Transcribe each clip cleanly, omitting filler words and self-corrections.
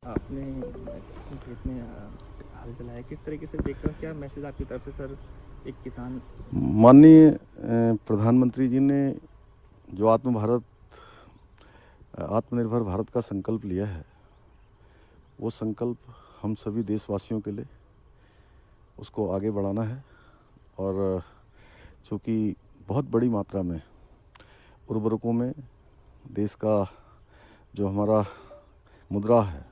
आपने खेत में हल चलाया, किस तरीके से देख रहे हो, क्या मैसेज आपकी तरफ से सर एक किसान? माननीय प्रधानमंत्री जी ने जो आत्मनिर्भर भारत का संकल्प लिया है, वो संकल्प हम सभी देशवासियों के लिए उसको आगे बढ़ाना है। और चूँकि बहुत बड़ी मात्रा में उर्वरकों में देश का जो हमारा मुद्रा है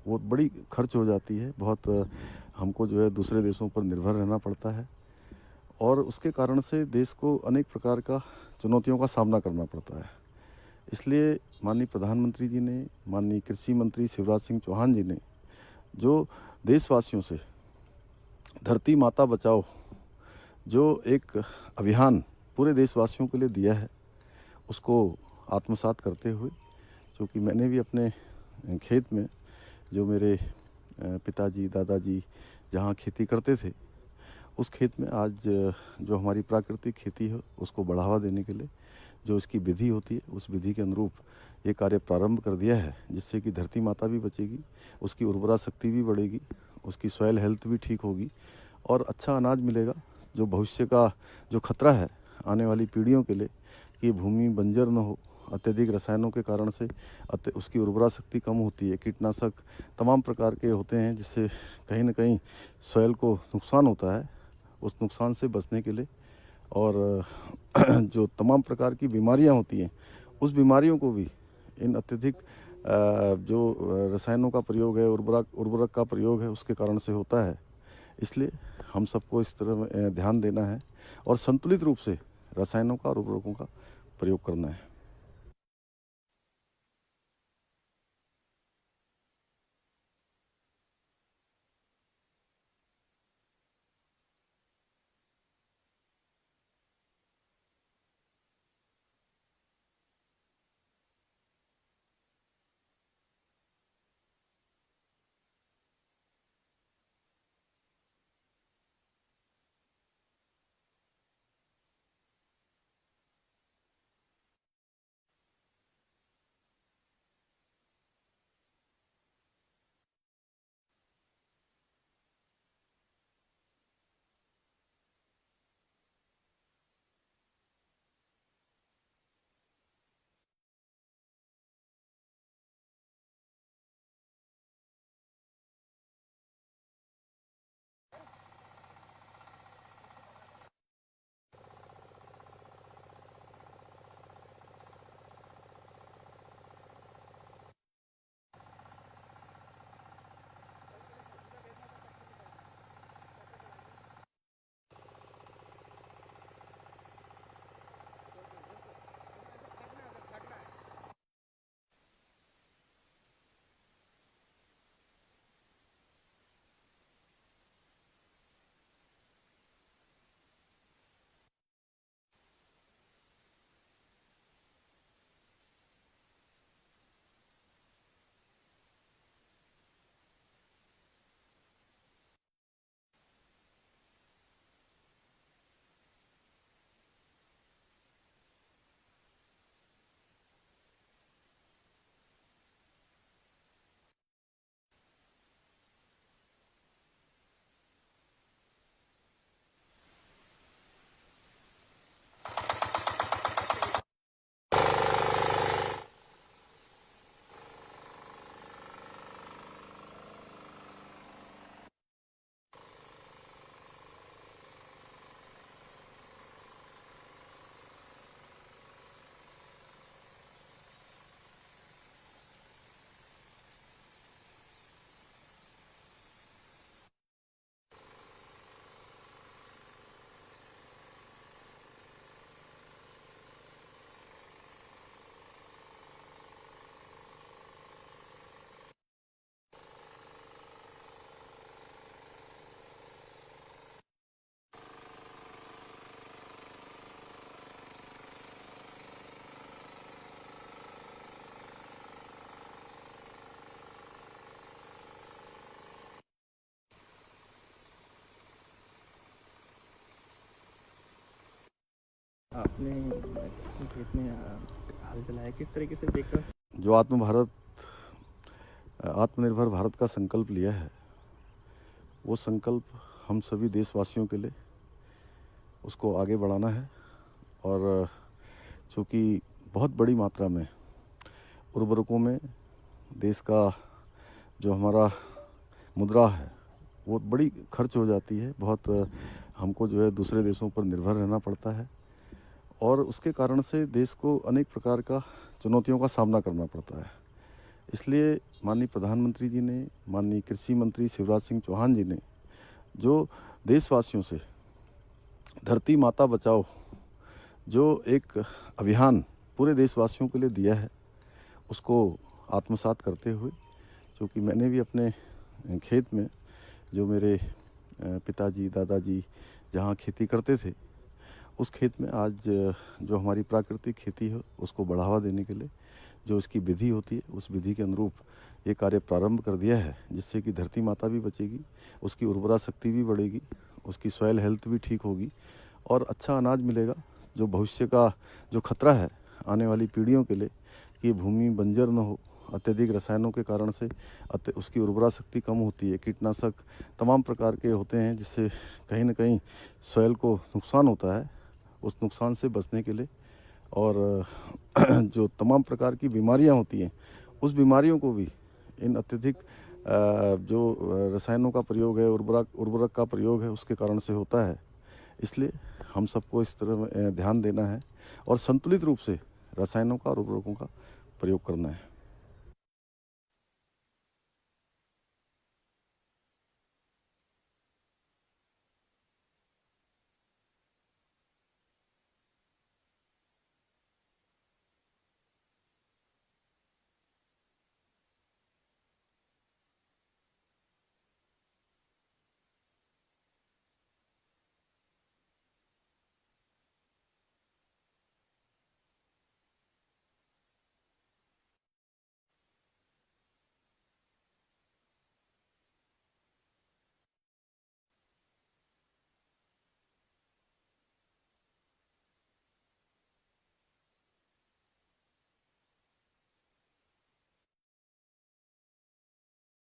वो बड़ी खर्च हो जाती है, बहुत हमको जो है दूसरे देशों पर निर्भर रहना पड़ता है और उसके कारण से देश को अनेक प्रकार का चुनौतियों का सामना करना पड़ता है। इसलिए माननीय प्रधानमंत्री जी ने, माननीय कृषि मंत्री शिवराज सिंह चौहान जी ने जो देशवासियों से धरती माता बचाओ जो एक अभियान पूरे देशवासियों के लिए दिया है, उसको आत्मसात करते हुए, क्योंकि मैंने भी अपने खेत में जो मेरे पिताजी दादाजी जहाँ खेती करते थे, उस खेत में आज जो हमारी प्राकृतिक खेती है उसको बढ़ावा देने के लिए जो इसकी विधि होती है, उस विधि के अनुरूप ये कार्य प्रारंभ कर दिया है, जिससे कि धरती माता भी बचेगी, उसकी उर्वरा शक्ति भी बढ़ेगी, उसकी सॉइल हेल्थ भी ठीक होगी और अच्छा अनाज मिलेगा। जो भविष्य का जो खतरा है आने वाली पीढ़ियों के लिए कि भूमि बंजर न हो, अत्यधिक रसायनों के कारण से उसकी उर्वरा शक्ति कम होती है, कीटनाशक तमाम प्रकार के होते हैं जिससे कहीं ना कहीं सॉइल को नुकसान होता है। उस नुकसान से बचने के लिए और जो तमाम प्रकार की बीमारियां होती हैं, उस बीमारियों को भी इन अत्यधिक जो रसायनों का प्रयोग है, उर्वरक का प्रयोग है, उसके कारण से होता है। इसलिए हम सबको इस तरह ध्यान देना है और संतुलित रूप से रसायनों का और उर्वरकों का प्रयोग करना है। आपने खेत में हल चलाया, किस तरीके से देख रहे हो? जो आत्मनिर्भर भारत का संकल्प लिया है, वो संकल्प हम सभी देशवासियों के लिए उसको आगे बढ़ाना है। और चूँकि बहुत बड़ी मात्रा में उर्वरकों में देश का जो हमारा मुद्रा है वो बड़ी खर्च हो जाती है, बहुत हमको जो है दूसरे देशों पर निर्भर रहना पड़ता है और उसके कारण से देश को अनेक प्रकार का चुनौतियों का सामना करना पड़ता है। इसलिए माननीय प्रधानमंत्री जी ने, माननीय कृषि मंत्री शिवराज सिंह चौहान जी ने जो देशवासियों से धरती माता बचाओ जो एक अभियान पूरे देशवासियों के लिए दिया है, उसको आत्मसात करते हुए, क्योंकि मैंने भी अपने खेत में जो मेरे पिताजी दादाजी जहाँ खेती करते थे, उस खेत में आज जो हमारी प्राकृतिक खेती है उसको बढ़ावा देने के लिए जो इसकी विधि होती है, उस विधि के अनुरूप ये कार्य प्रारंभ कर दिया है, जिससे कि धरती माता भी बचेगी, उसकी उर्वरा शक्ति भी बढ़ेगी, उसकी सॉइल हेल्थ भी ठीक होगी और अच्छा अनाज मिलेगा। जो भविष्य का जो खतरा है आने वाली पीढ़ियों के लिए कि भूमि बंजर न हो, अत्यधिक रसायनों के कारण से उसकी उर्वरा शक्ति कम होती है, कीटनाशक तमाम प्रकार के होते हैं जिससे कहीं ना कहीं सॉइल को नुकसान होता है। उस नुकसान से बचने के लिए और जो तमाम प्रकार की बीमारियां होती हैं, उस बीमारियों को भी इन अत्यधिक जो रसायनों का प्रयोग है, उर्वरक का प्रयोग है, उसके कारण से होता है। इसलिए हम सबको इस तरह ध्यान देना है और संतुलित रूप से रसायनों का और उर्वरकों का प्रयोग करना है।